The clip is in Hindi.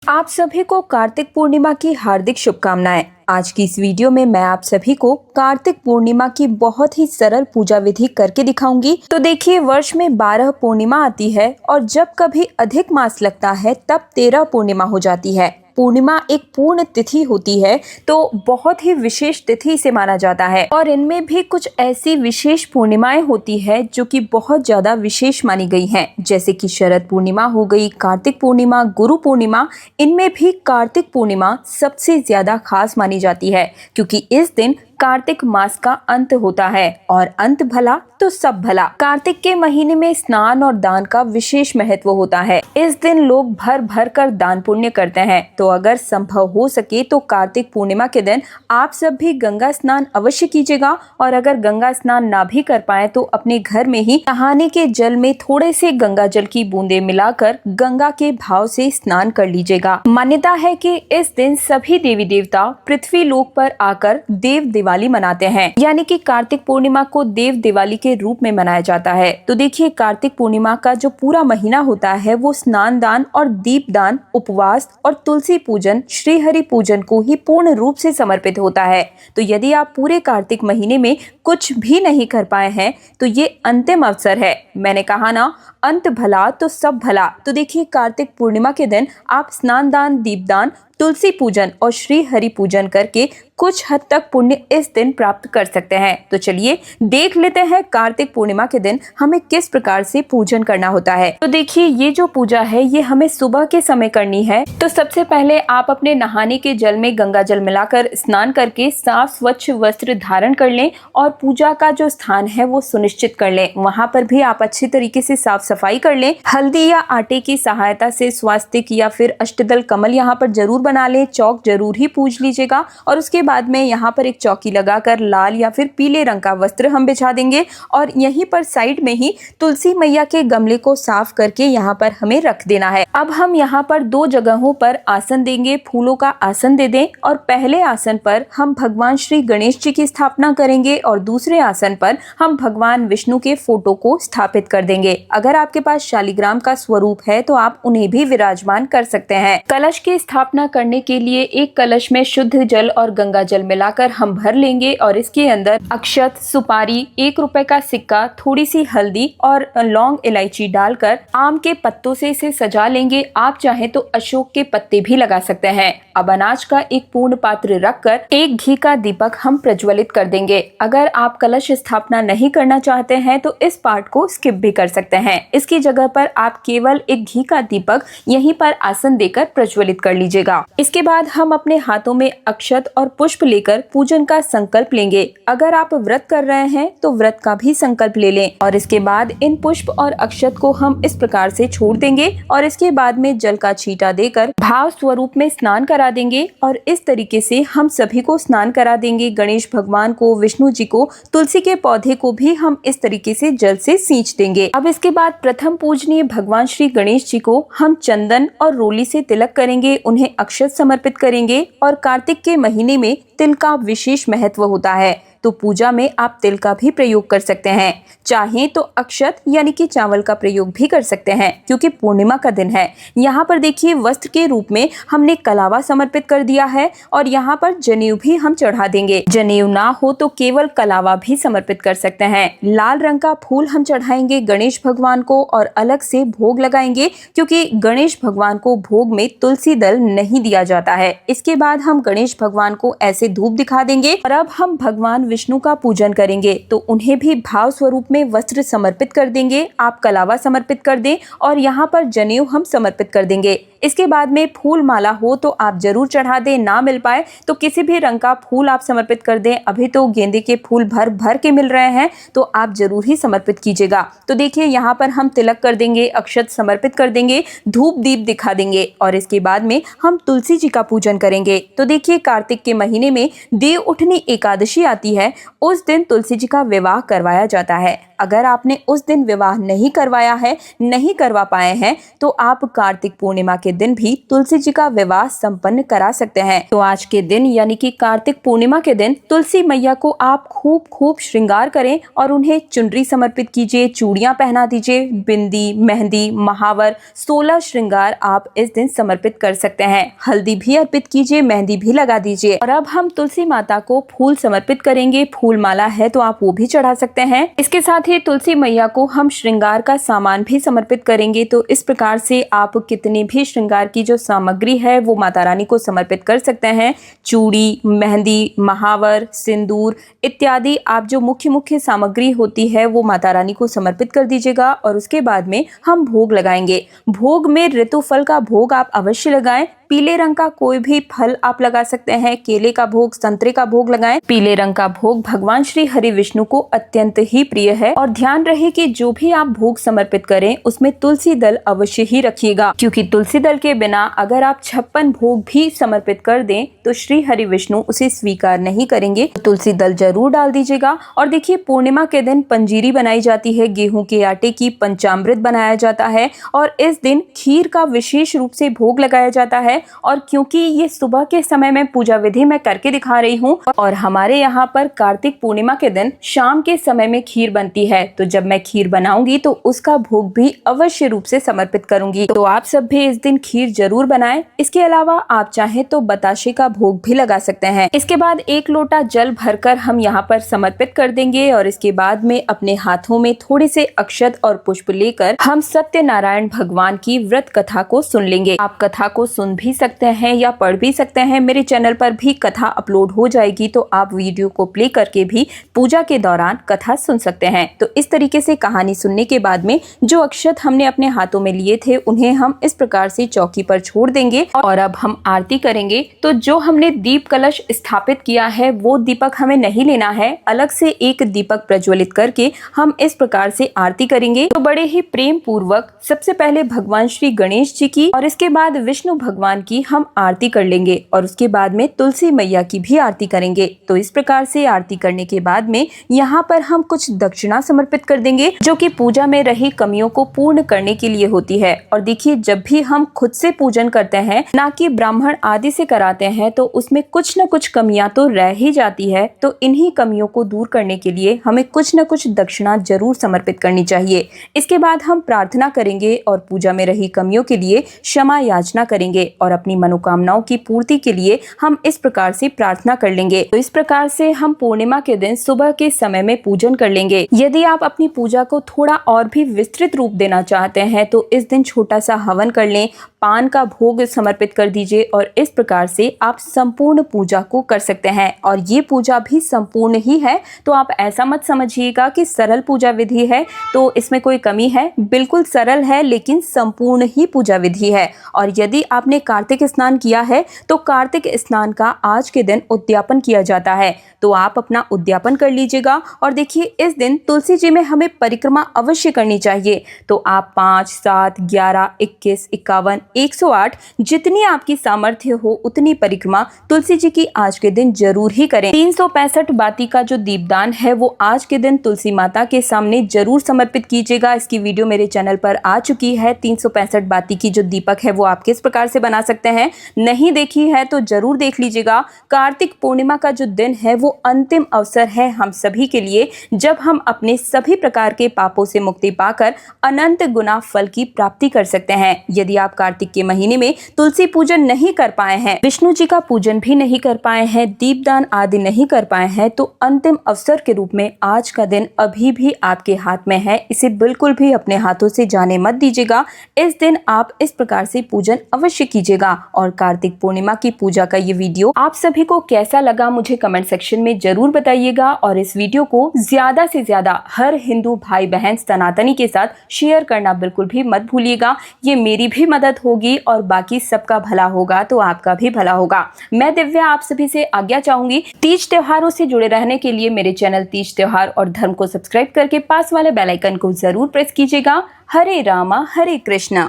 आप सभी को कार्तिक पूर्णिमा की हार्दिक शुभकामनाएं। आज की इस वीडियो में मैं आप सभी को कार्तिक पूर्णिमा की बहुत ही सरल पूजा विधि करके दिखाऊंगी। तो देखिए, वर्ष में 12 पूर्णिमा आती है और जब कभी अधिक मास लगता है तब 13 पूर्णिमा हो जाती है। पूर्णिमा एक पूर्ण तिथि होती है, तो बहुत ही विशेष तिथि से माना जाता है और इनमें भी कुछ ऐसी विशेष पूर्णिमाएं होती है जो कि बहुत ज्यादा विशेष मानी गई हैं, जैसे कि शरद पूर्णिमा हो गई, कार्तिक पूर्णिमा, गुरु पूर्णिमा। इनमें भी कार्तिक पूर्णिमा सबसे ज्यादा खास मानी जाती है क्योंकि इस दिन कार्तिक मास का अंत होता है और अंत भला तो सब भला। कार्तिक के महीने में स्नान और दान का विशेष महत्व होता है। इस दिन लोग भर भर कर दान पुण्य करते हैं। तो अगर संभव हो सके तो कार्तिक पूर्णिमा के दिन आप सब भी गंगा स्नान अवश्य कीजिएगा और अगर गंगा स्नान ना भी कर पाए तो अपने घर में ही नहाने के जल में थोड़े से गंगा जल की बूंदे मिलाकर गंगा के भाव से स्नान कर लीजिएगा। मान्यता है कि इस दिन सभी देवी देवता पृथ्वी लोक पर आकर देव दिवाली मनाते हैं, यानी कि कार्तिक पूर्णिमा को देव दिवाली के रूप में मनाया जाता है। तो देखिए, कार्तिक पूर्णिमा का जो पूरा महीना होता है वो स्नान दान और दीप दान, उपवास और तुलसी पूजन, श्री हरि पूजन को ही पूर्ण रूप से समर्पित होता है। तो यदि आप पूरे कार्तिक महीने में कुछ भी नहीं कर पाए हैं तो ये अंतिम अवसर है। मैंने कहा ना, अंत भला तो सब भला। तो देखिए, कार्तिक पूर्णिमा के दिन आप स्नान दान, दीपदान, तुलसी पूजन और श्री हरि पूजन करके कुछ हद तक पुण्य इस दिन प्राप्त कर सकते हैं। तो चलिए देख लेते हैं कार्तिक पूर्णिमा के दिन हमें किस प्रकार से पूजन करना होता है। तो देखिए, ये जो पूजा है ये हमें सुबह के समय करनी है। तो सबसे पहले आप अपने नहाने के जल में गंगा जल मिलाकर स्नान करके साफ स्वच्छ वस्त्र धारण कर लें और पूजा का जो स्थान है वो सुनिश्चित कर लें। वहां पर भी आप अच्छी तरीके से साफ सफाई कर लें। हल्दी या आटे की सहायता से स्वास्तिक या फिर अष्टदल कमल यहाँ पर जरूर बना लें। चौक जरूर ही पूज लीजिएगा और उसके बाद में यहाँ पर एक चौकी लगाकर लाल या फिर पीले रंग का वस्त्र हम बिछा देंगे और यहीं पर साइड में ही तुलसी मैया के गमले को साफ करके यहाँ पर हमें रख देना है। अब हम यहाँ पर 2 जगहों पर आसन देंगे। फूलों का आसन दे दें और पहले आसन पर हम भगवान श्री गणेश जी की स्थापना करेंगे और दूसरे आसन पर हम भगवान विष्णु के फोटो को स्थापित कर देंगे। अगर आपके पास शालिग्राम का स्वरूप है तो आप उन्हें भी विराजमान कर सकते हैं। कलश की स्थापना करने के लिए एक कलश में शुद्ध जल और गंगा जल मिलाकर हम भर लेंगे और इसके अंदर अक्षत, सुपारी, 1 रुपए का सिक्का, थोड़ी सी हल्दी और लौंग इलायची डालकर आम के पत्तों से इसे सजा लेंगे। आप चाहे तो अशोक के पत्ते भी लगा सकते हैं। अब अनाज का एक पूर्ण पात्र रखकर एक घी का दीपक हम प्रज्वलित कर देंगे। अगर आप कलश स्थापना नहीं करना चाहते हैं तो इस पार्ट को स्किप भी कर सकते हैं। इसकी जगह पर आप केवल एक घी का दीपक यहीं पर आसन देकर प्रज्वलित कर लीजिएगा। इसके बाद हम अपने हाथों में अक्षत और पुष्प लेकर पूजन का संकल्प लेंगे। अगर आप व्रत कर रहे हैं तो व्रत का भी संकल्प ले लें और इसके बाद इन पुष्प और अक्षत को हम इस प्रकार से छोड़ देंगे और इसके बाद में जल का छींटा देकर भाव स्वरूप में स्नान करा देंगे और इस तरीके से हम सभी को स्नान करा देंगे। गणेश भगवान को, विष्णु जी को, तुलसी के पौधे को भी हम इस तरीके से जल से सींच देंगे। अब इसके बाद प्रथम पूजनीय भगवान श्री गणेश जी को हम चंदन और रोली से तिलक करेंगे, उन्हें अक्षत समर्पित करेंगे और कार्तिक के महीने में तिल का विशेष महत्व होता है। तो पूजा में आप तिल का भी प्रयोग कर सकते हैं। चाहें तो अक्षत यानी कि चावल का प्रयोग भी कर सकते हैं क्योंकि पूर्णिमा का दिन है। यहाँ पर देखिए, वस्त्र के रूप में हमने कलावा समर्पित कर दिया है और यहाँ पर जनेऊ भी हम चढ़ा देंगे। जनेऊ ना हो तो केवल कलावा भी समर्पित कर सकते हैं। लाल रंग का फूल हम चढ़ाएंगे गणेश भगवान को और अलग से भोग लगाएंगे क्योंकि गणेश भगवान को भोग में तुलसी दल नहीं दिया जाता है। इसके बाद हम गणेश भगवान को ऐसे धूप दिखा देंगे और अब हम भगवान विष्णु का पूजन करेंगे तो उन्हें भी भाव स्वरूप में वस्त्र समर्पित कर देंगे। आप कलावा समर्पित कर दें और यहाँ पर जनेऊ हम समर्पित कर देंगे। इसके बाद में फूल माला हो तो आप जरूर चढ़ा दें, ना मिल पाए तो किसी भी रंग का फूल आप समर्पित कर दें। अभी तो गेंदे के फूल भर भर के मिल रहे हैं तो आप जरूर ही समर्पित कीजिएगा। तो देखिए, यहाँ पर हम तिलक कर देंगे, अक्षत समर्पित कर देंगे, धूप दीप दिखा देंगे और इसके बाद में हम तुलसी जी का पूजन करेंगे। तो देखिए, कार्तिक के महीने में देव उठनी एकादशी आती है। उस दिन तुलसी जी का विवाह करवाया जाता है। अगर आपने उस दिन विवाह नहीं करवाया है, नहीं करवा पाए हैं, तो आप कार्तिक पूर्णिमा के दिन भी तुलसी जी का विवाह संपन्न करा सकते हैं। तो आज के दिन यानी कि कार्तिक पूर्णिमा के दिन तुलसी मैया को आप खूब खूब श्रृंगार करें और उन्हें चुनरी समर्पित कीजिए, चूड़ियां पहना दीजिए, बिंदी, मेहंदी, महावर, 16 श्रृंगार आप इस दिन समर्पित कर सकते हैं। हल्दी भी अर्पित कीजिए, मेहंदी भी लगा दीजिए। और अब हम तुलसी माता को फूल समर्पित करेंगे। फूल माला है तो आप वो भी चढ़ा सकते हैं। इसके साथ ही तुलसी मैया को हम श्रृंगार का सामान भी समर्पित करेंगे। तो इस प्रकार से आप कितनी भी श्रृंगार की जो सामग्री है वो माता रानी को समर्पित कर सकते हैं। चूड़ी, मेहंदी, महावर, सिंदूर इत्यादि आप जो मुख्य सामग्री होती है वो माता रानी को समर्पित कर दीजिएगा। और उसके बाद में हम भोग लगाएंगे। भोग में ऋतु फल का भोग आप अवश्य लगाएं। पीले रंग का कोई भी फल आप लगा सकते हैं। केले का भोग, संतरे का भोग लगाएं। पीले रंग का भोग भगवान श्री हरि विष्णु को अत्यंत ही प्रिय है। और ध्यान रहे कि जो भी आप भोग समर्पित करें उसमें तुलसी दल अवश्य ही रखिएगा, क्योंकि तुलसी दल के बिना अगर आप 56 भोग भी समर्पित कर दें तो श्री हरि विष्णु उसे स्वीकार नहीं करेंगे। तो तुलसी दल जरूर डाल दीजिएगा। और देखिए, पूर्णिमा के दिन पंजीरी बनाई जाती है, गेहूं के आटे की पंचामृत बनाया जाता है और इस दिन खीर का विशेष रूप से भोग लगाया जाता है। और क्योंकि ये सुबह के समय में पूजा विधि मैं करके दिखा रही हूँ और हमारे यहाँ पर कार्तिक पूर्णिमा के दिन शाम के समय में खीर बनती है, तो जब मैं खीर बनाऊंगी तो उसका भोग भी अवश्य रूप से समर्पित करूंगी। तो आप सब भी इस दिन खीर जरूर बनाएं। इसके अलावा आप चाहें तो बताशे का भोग भी लगा सकते हैं। इसके बाद 1 लोटा जल भरकर हम यहाँ पर समर्पित कर देंगे और इसके बाद में अपने हाथों में थोड़े से अक्षत और पुष्प लेकर हम सत्यनारायण भगवान की व्रत कथा को सुन लेंगे। आप कथा को सुन भी सकते हैं या पढ़ भी सकते हैं। मेरे चैनल पर भी कथा अपलोड हो जाएगी, तो आप वीडियो को प्ले करके भी पूजा के दौरान कथा सुन सकते हैं। तो इस तरीके से कहानी सुनने के बाद में जो अक्षत हमने अपने हाथों में लिए थे उन्हें हम इस प्रकार से चौकी पर छोड़ देंगे। और अब हम आरती करेंगे। तो जो हमने दीप कलश स्थापित किया है वो दीपक हमें नहीं लेना है, अलग से एक दीपक प्रज्वलित करके हम इस प्रकार से आरती करेंगे। तो बड़े ही प्रेम पूर्वक सबसे पहले भगवान श्री गणेश जी की और इसके बाद विष्णु भगवान की हम आरती कर लेंगे और उसके बाद में तुलसी मैया की भी आरती करेंगे। तो इस प्रकार से आरती करने के बाद में यहाँ पर हम कुछ दक्षिणा समर्पित कर देंगे, जो कि पूजा में रही कमियों को पूर्ण करने के लिए होती है। और देखिए, जब भी हम खुद से पूजन करते हैं, ना कि ब्राह्मण आदि से कराते हैं, तो उसमें कुछ न कुछ कमियां तो रह ही जाती है। तो इन्हीं कमियों को दूर करने के लिए हमें कुछ न कुछ दक्षिणा जरूर समर्पित करनी चाहिए। इसके बाद हम प्रार्थना करेंगे और पूजा में रही कमियों के लिए क्षमा याचना करेंगे और अपनी मनोकामनाओं की पूर्ति के लिए हम इस प्रकार से प्रार्थना कर लेंगे। तो इस प्रकार से हम पूर्णिमा के दिन सुबह के समय में पूजन कर लेंगे। यदि आप अपनी पूजा को थोड़ा और भी विस्तृत रूप देना चाहते हैं तो इस दिन छोटा सा हवन कर लें, पान का भोग समर्पित कर दीजिए और इस प्रकार से आप संपूर्ण पूजा को कर सकते हैं। और ये पूजा भी संपूर्ण ही है, तो आप ऐसा मत समझिएगा कि सरल पूजा विधि है तो इसमें कोई कमी है। बिल्कुल सरल है, लेकिन संपूर्ण ही पूजा विधि है। और यदि आपने कार्तिक स्नान किया है तो कार्तिक स्नान का आज के दिन उद्यापन किया जाता है, तो आप अपना उद्यापन कर लीजिएगा। और देखिए, इस दिन तुलसी जी में हमें परिक्रमा अवश्य करनी चाहिए। तो आप 5, 7, 11, 21, 51, 108 जितनी आपकी सामर्थ्य हो उतनी परिक्रमा तुलसी जी की आज के दिन जरूर ही करें। 365 बाती का जो दीपदान है वो आज के दिन तुलसी माता के सामने जरूर समर्पित कीजिएगा। इसकी वीडियो मेरे चैनल पर आ चुकी है। 365 बाती की जो दीपक है वो आप किस प्रकार से बना सकते हैं, नहीं देखी है तो जरूर देख लीजिएगा। कार्तिक पूर्णिमा का जो दिन है वो अंतिम अवसर है हम सभी के लिए, जब हम अपने सभी प्रकार के पापों से मुक्ति पाकर अनंत गुना फल की प्राप्ति कर सकते हैं। यदि आप कार्तिक के महीने में तुलसी पूजन नहीं कर पाए हैं, विष्णु जी का पूजन भी नहीं कर पाए हैं, दीपदान आदि नहीं कर पाए हैं, तो अंतिम अवसर के रूप में आज का दिन अभी भी आपके हाथ में है। इसे बिल्कुल भी अपने हाथों से जाने मत दीजिएगा। इस दिन आप इस प्रकार से पूजन अवश्य कीजिएगा। और कार्तिक पूर्णिमा की पूजा का ये वीडियो आप सभी को कैसा लगा मुझे कमेंट सेक्शन में जरूर बताइएगा। और इस वीडियो को ज्यादा से ज्यादा हर हिंदू भाई बहन सनातनी के साथ शेयर करना बिल्कुल भी मत भूलिएगा। ये मेरी भी मदद होगी और बाकी सबका भला होगा तो आपका भी भला होगा। मैं दिव्या आप सभी से आज्ञा चाहूंगी। तीज त्योहारों से जुड़े रहने के लिए मेरे चैनल तीज त्योहार और धर्म को सब्सक्राइब करके पास वाले बेल आइकन को जरूर प्रेस कीजिएगा। हरे रामा हरे कृष्णा।